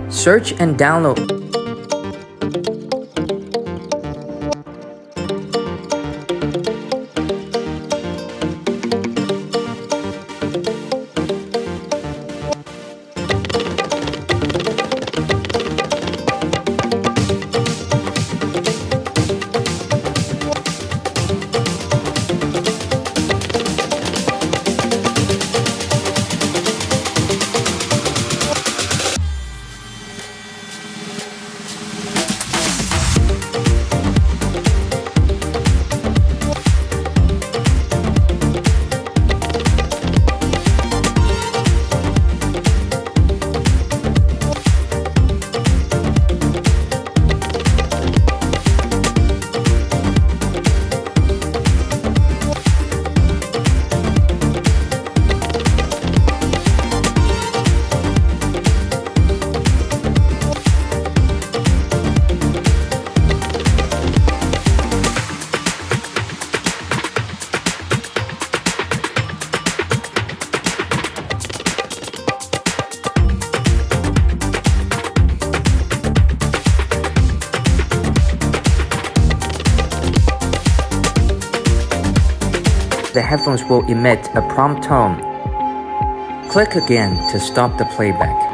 Search and download. The headphones will emit a prompt tone. Click again to stop the playback.